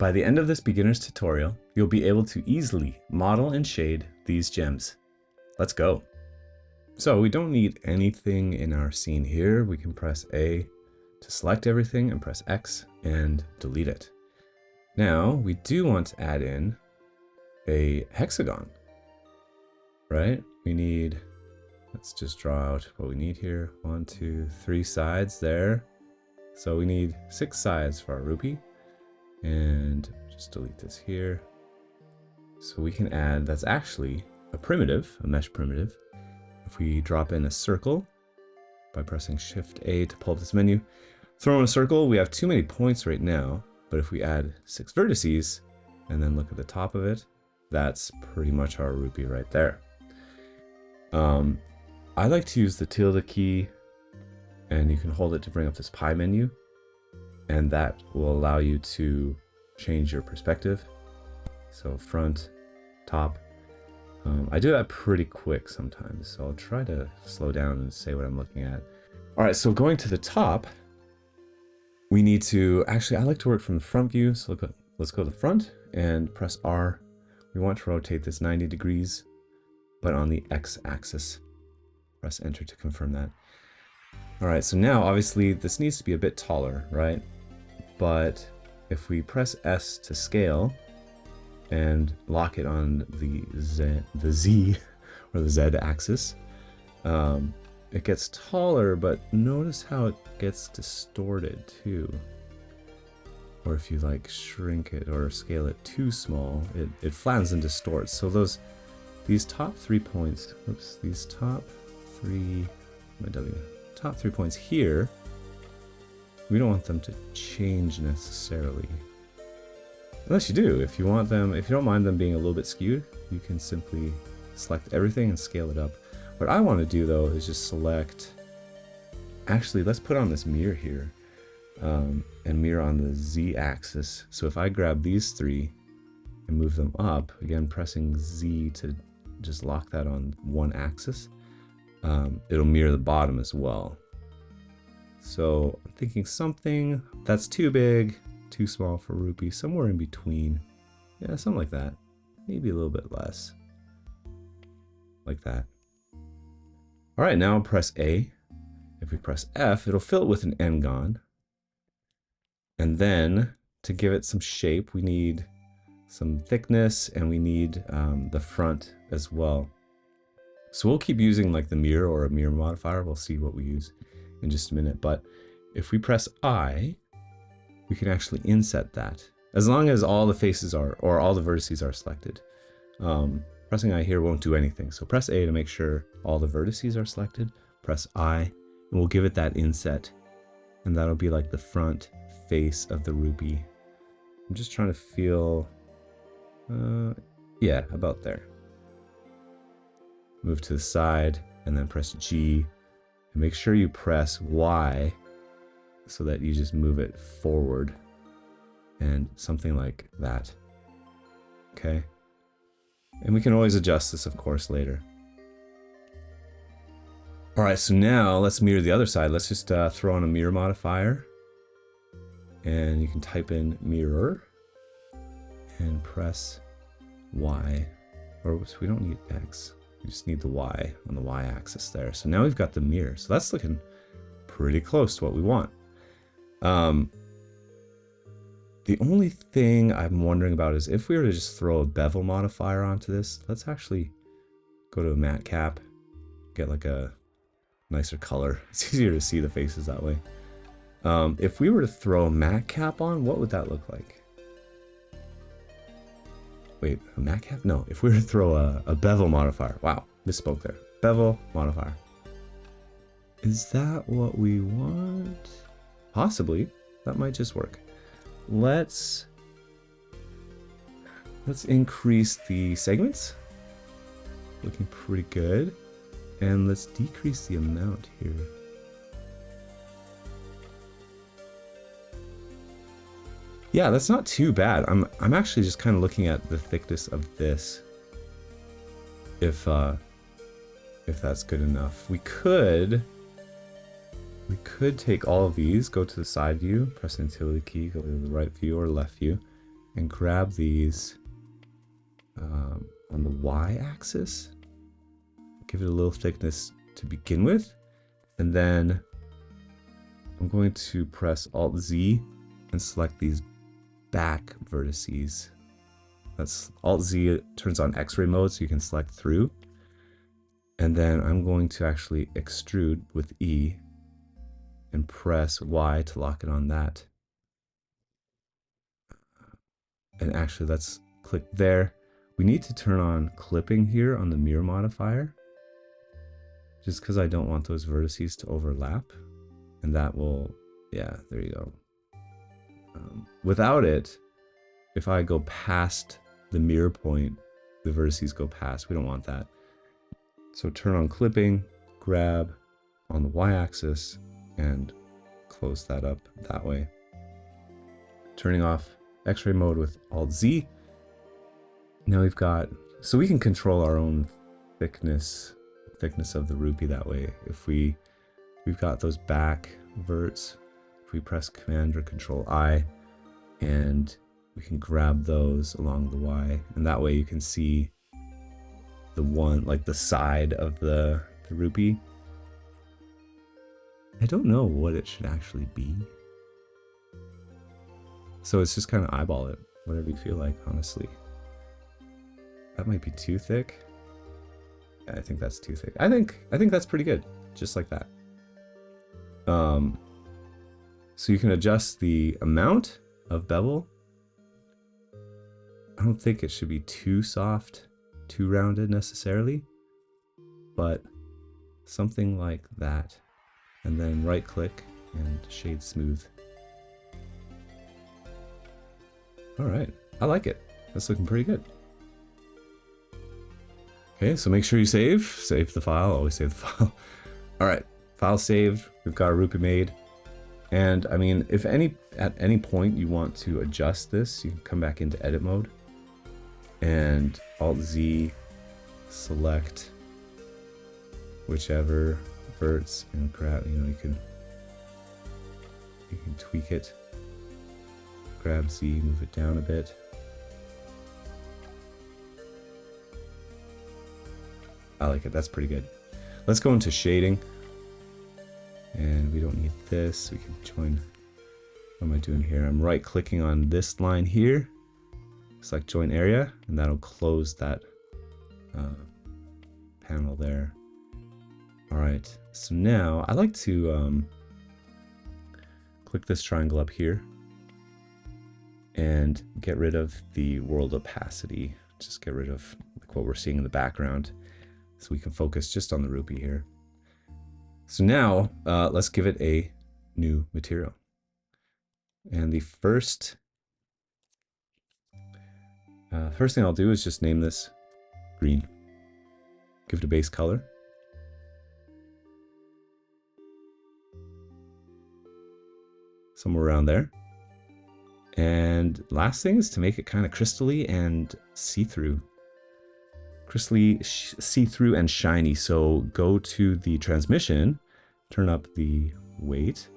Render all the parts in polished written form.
By the end of this beginner's tutorial, you'll be able to easily model and shade these gems. Let's go. So we don't need anything in our scene here. We can press A to select everything and press X and delete it. Now we do want to add in a hexagon, right? We need, let's just draw out what we need here. 1, 2, 3 sides there. So we need 6 sides for our rupee. And just delete this here. So we can add, that's actually a primitive, a mesh primitive. If we drop in a circle by pressing Shift A to pull up this menu, throw in a circle, we have too many points right now. But if we add 6 vertices and then look at the top of it, that's pretty much our rupee right there. I like to use the tilde key, and you can hold it to bring up this pie menu. And that will allow you to change your perspective. So front, top. I do that pretty quick sometimes, so I'll try to slow down and say what I'm looking at. All right, so going to the top, we need to, actually I like to work from the front view. So let's go to the front and press R. We want to rotate this 90 degrees, but on the X axis. Press enter to confirm that. All right, so now obviously this needs to be a bit taller, right? But if we press S to scale and lock it on the Z or the Z axis, it gets taller, but notice how it gets distorted too. Or if you like shrink it or scale it too small, it flattens and distorts. So these top 3 points, oops, these top 3, top 3 points here, we don't want them to change necessarily. Unless you do. If you want them, if you don't mind them being a little bit skewed, you can simply select everything and scale it up. What I want to do though is just select, actually let's put on this mirror here, and mirror on the Z axis. So if I grab these 3 and move them up, again pressing Z to just lock that on one axis, it'll mirror the bottom as well. So I'm thinking something that's too big, too small for rupee, somewhere in between. Yeah, something like that. Maybe a little bit less. Like that. All right, now press A. If we press F, it'll fill it with an n-gon. And then to give it some shape, we need some thickness and we need the front as well. So we'll keep using like the mirror or a mirror modifier. We'll see what we use in just a minute, but if we press I, we can actually inset that as long as all the faces are, or all the vertices are selected. Pressing I here won't do anything, so press A to make sure all the vertices are selected, press I, and we'll give it that inset, and that'll be like the front face of the rupee. I'm just trying to feel, yeah, about there. Move to the side and then press G. And make sure you press Y so that you just move it forward and something like that. Okay. And we can always adjust this, of course, later. All right, so now let's mirror the other side. Let's just throw on a mirror modifier. And you can type in mirror and press Y. Or oops, we don't need X. We just need the Y on the Y axis there. So now we've got the mirror. So that's looking pretty close to what we want. The only thing I'm wondering about is if we were to just throw a bevel modifier onto this, let's actually go to a matte cap, get like a nicer color. It's easier to see the faces that way. If we were to throw a matte cap on, what would that look like? Wait, a matte cap? No, if we were to throw a bevel modifier. Wow, misspoke there. Bevel modifier. Is that what we want? Possibly. That might just work. Let's increase the segments. Looking pretty good. And let's decrease the amount here. Yeah, that's not too bad. I'm actually just kind of looking at the thickness of this. If that's good enough. We could take all of these, go to the side view, press the tilde key, go to the right view or left view, and grab these on the y-axis. Give it a little thickness to begin with, and then I'm going to press Alt-Z and select these back vertices. That's Alt-Z turns on X-ray mode so you can select through. And then I'm going to actually extrude with E and press Y to lock it on that. And actually, let's click there. We need to turn on clipping here on the mirror modifier, just because I don't want those vertices to overlap. And that will, yeah, there you go. Without it, if I go past the mirror point, the vertices go past. We don't want that. So turn on clipping, grab on the y-axis, and close that up that way. Turning off X-ray mode with Alt-Z. Now we've got, so we can control our own thickness of the rupee that way. If we've got those back verts, if we press Command or Control I, and we can grab those along the Y, and that way you can see the one, like the side of the rupee. I don't know what it should actually be. So it's just kind of eyeball it, whatever you feel like, honestly. That might be too thick. Yeah, I think that's too thick. I think that's pretty good, just like that. So you can adjust the amount of bevel. I don't think it should be too soft, too rounded necessarily, but something like that. And then right click and shade smooth. All right, I like it. That's looking pretty good. Okay, so make sure you save the file, always save the file. All right, file saved, we've got a rupee made. And I mean, if at any point you want to adjust this, you can come back into edit mode and Alt-Z, select whichever verts and grab, you can tweak it. Grab Z, move it down a bit. I like it, that's pretty good. Let's go into shading. And we don't need this, we can join. What am I doing here? I'm right clicking on this line here, select join area, and that'll close that panel there. All right, so now I like to click this triangle up here and get rid of the world opacity. Just get rid of like what we're seeing in the background so we can focus just on the rupee here. So now let's give it a new material. And the first thing I'll do is just name this green. Give it a base color. Somewhere around there. And last thing is to make it kind of crystally and see-through. Crystally see-through and shiny. So go to the transmission, turn up the weight,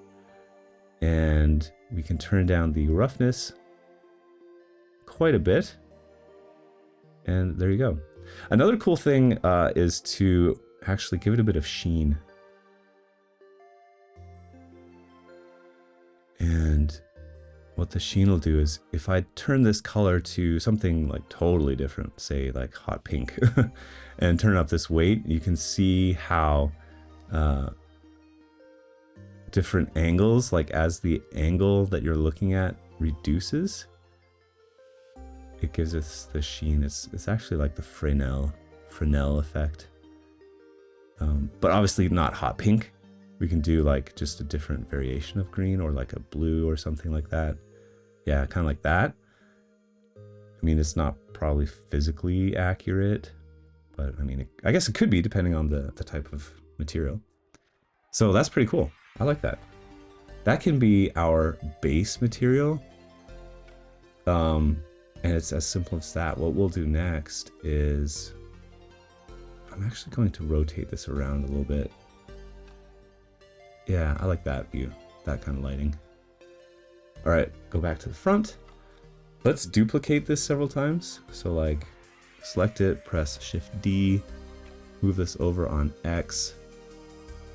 and we can turn down the roughness quite a bit. And there you go. Another cool thing is to actually give it a bit of sheen. And what the sheen will do is if I turn this color to something like totally different, say like hot pink, and turn up this weight, you can see how different angles, like as the angle that you're looking at reduces, it gives us the sheen. It's actually like the Fresnel effect. But obviously not hot pink. We can do like just a different variation of green or like a blue or something like that. Yeah, kind of like that. I mean, it's not probably physically accurate, but I mean, I guess it could be depending on the type of material. So that's pretty cool. I like that. That can be our base material. And it's as simple as that. What we'll do next is I'm actually going to rotate this around a little bit. Yeah, I like that view, that kind of lighting. All right, go back to the front. let's duplicate this several times. So like select it, press Shift D, move this over on X,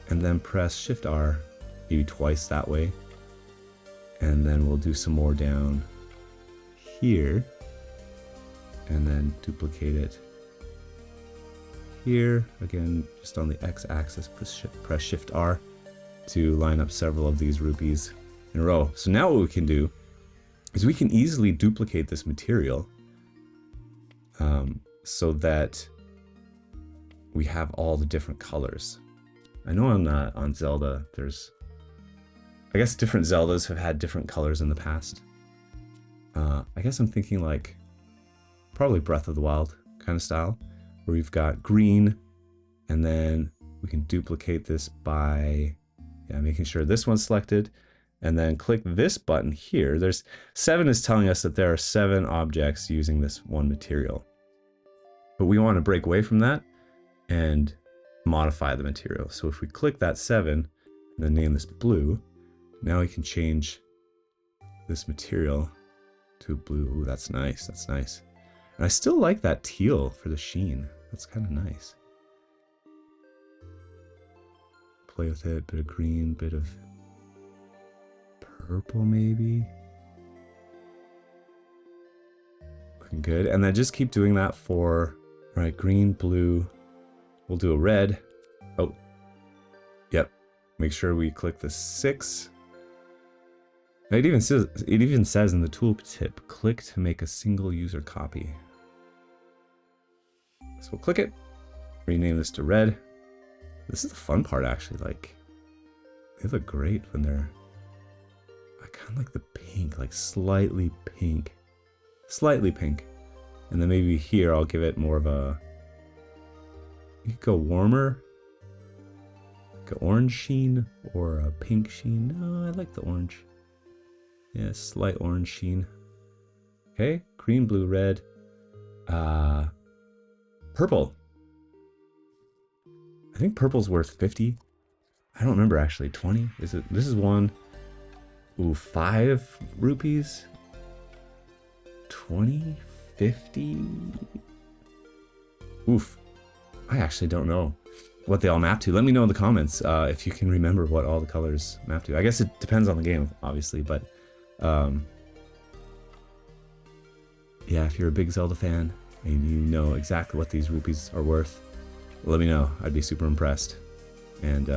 and then press Shift R, maybe twice that way. And then we'll do some more down here, and then duplicate it here. Again, just on the X axis, press Shift R to line up several of these rupees in a row. So now what we can do is we can easily duplicate this material so that we have all the different colors. I know on Zelda, I guess different Zeldas have had different colors in the past. I guess I'm thinking like probably Breath of the Wild kind of style, where we've got green, and then we can duplicate this by making sure this one's selected, and then click this button here. 7 is telling us that there are 7 objects using this one material. But we want to break away from that and modify the material. So if we click that 7 and then name this blue, now we can change this material to blue. Ooh, that's nice. That's nice. And I still like that teal for the sheen. That's kind of nice. Play with it. Bit of green, bit of purple maybe. Looking good. And then just keep doing that for, right, green, blue. We'll do a red. Oh, yep. Make sure we click the 6. It even says in the tooltip, click to make a single user copy. So we'll click it, rename this to red. This is the fun part actually, like, they look great when they're, I kind of like the pink, like slightly pink. And then maybe here I'll give it more of a, you could go warmer, like an orange sheen or a pink sheen. No, I like the orange. Yeah, slight orange sheen. Okay, green, blue, red. Purple. I think purple's worth 50. I don't remember actually. 20? Is it? This is one. Ooh, 5 rupees. 20? 50? Oof. I actually don't know what they all map to. Let me know in the comments if you can remember what all the colors map to. I guess it depends on the game, obviously, but yeah, if you're a big Zelda fan and you know exactly what these rupees are worth, let me know. I'd be super impressed, and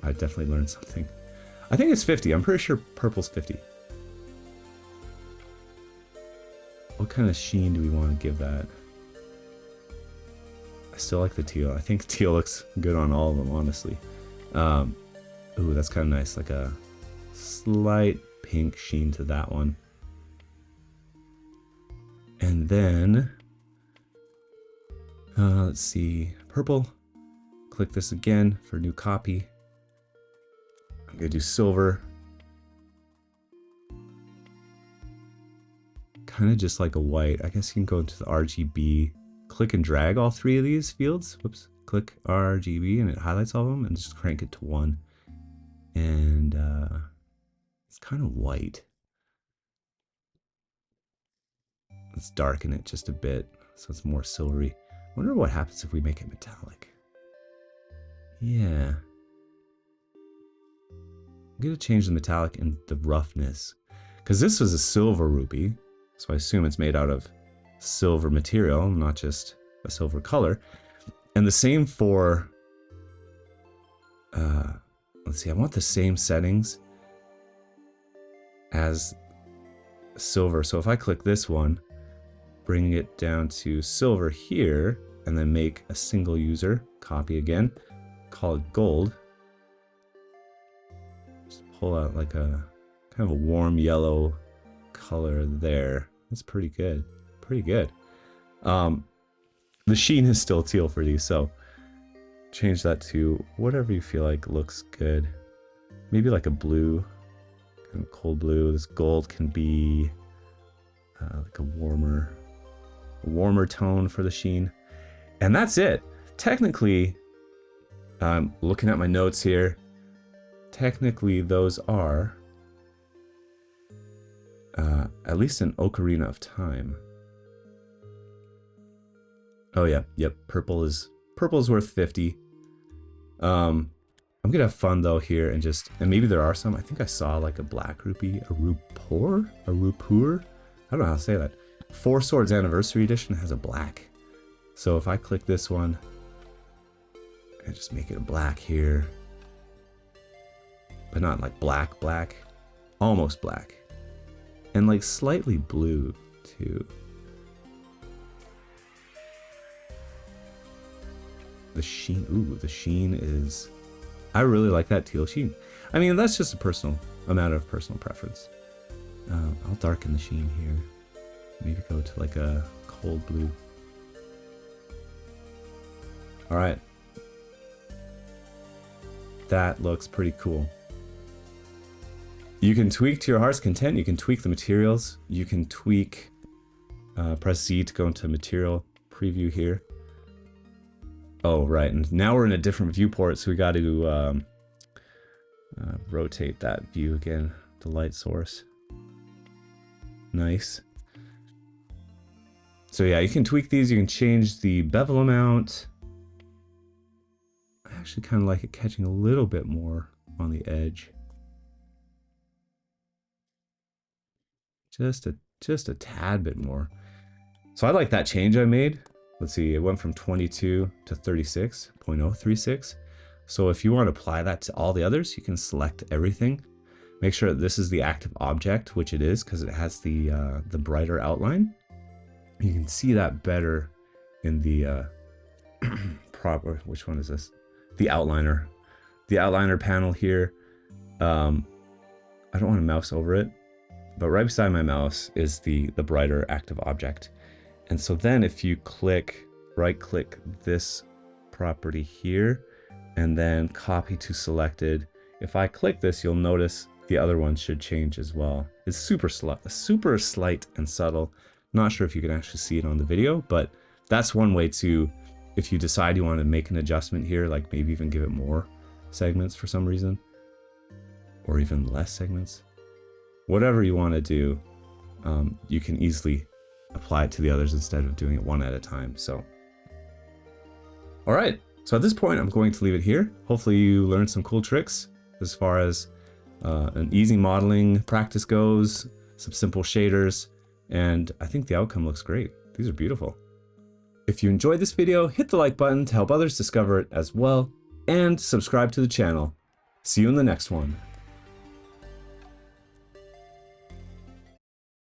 I'd definitely learn something. I think it's 50. I'm pretty sure purple's 50. What kind of sheen do we want to give that? I still like the teal. I think teal looks good on all of them, honestly. Ooh, that's kind of nice. Like a slight pink sheen to that one. And then, let's see, purple. Click this again for new copy. I'm gonna do silver. Kind of just like a white. I guess you can go into the RGB. Click and drag all 3 of these fields. Whoops. Click RGB and it highlights all of them, and just crank it to 1. And it's kind of white. Let's darken it just a bit so it's more silvery. I wonder what happens if we make it metallic. Yeah. I'm going to change the metallic and the roughness, because this was a silver rupee, so I assume it's made out of silver material, not just a silver color. And the same for, let's see, I want the same settings as silver. So if I click this one, bring it down to silver here, and then make a single user copy again, call it gold. Just pull out like a kind of a warm yellow color there. That's pretty good. Pretty good. The sheen is still teal for these, so change that to whatever you feel like looks good. Maybe like a blue, kind of cold blue. This gold can be like a warmer tone for the sheen. And that's it. Technically, I'm looking at my notes here. Technically, those are at least an Ocarina of Time. Oh yeah, yep. Purple's worth 50. I'm gonna have fun though here and maybe there are some. I think I saw like a black rupee, a rupur. I don't know how to say that. Four Swords Anniversary Edition has a black. So if I click this one and just make it a black here, but not like black, almost black, and like slightly blue too. The sheen, ooh, the sheen is, I really like that teal sheen. I mean, that's just a matter of personal preference. I'll darken the sheen here. Maybe go to like a cold blue. All right. That looks pretty cool. You can tweak to your heart's content. You can tweak the materials. You can tweak, press Z to go into material preview here. Oh, right, and now we're in a different viewport, so we got to rotate that view again, the light source. Nice. So yeah, you can tweak these, you can change the bevel amount. I actually kind of like it catching a little bit more on the edge. Just a tad bit more. So I like that change I made. Let's see, it went from 22 to 36.036. So if you want to apply that to all the others, you can select everything. Make sure that this is the active object, which it is because it has the brighter outline. You can see that better in the proper, which one is this? The outliner. The outliner panel here. I don't want to mouse over it, but right beside my mouse is the brighter active object. And so then if you right click this property here and then copy to selected, if I click this, you'll notice the other one should change as well. It's super slight and subtle. Not sure if you can actually see it on the video, but that's one way to, if you decide you want to make an adjustment here, like maybe even give it more segments for some reason, or even less segments, whatever you want to do, you can easily apply it to the others instead of doing it one at a time. So, all right. So at this point, I'm going to leave it here. Hopefully you learned some cool tricks as far as an easy modeling practice goes, some simple shaders, and I think the outcome looks great. These are beautiful. If you enjoyed this video, hit the like button to help others discover it as well, and subscribe to the channel. See you in the next one.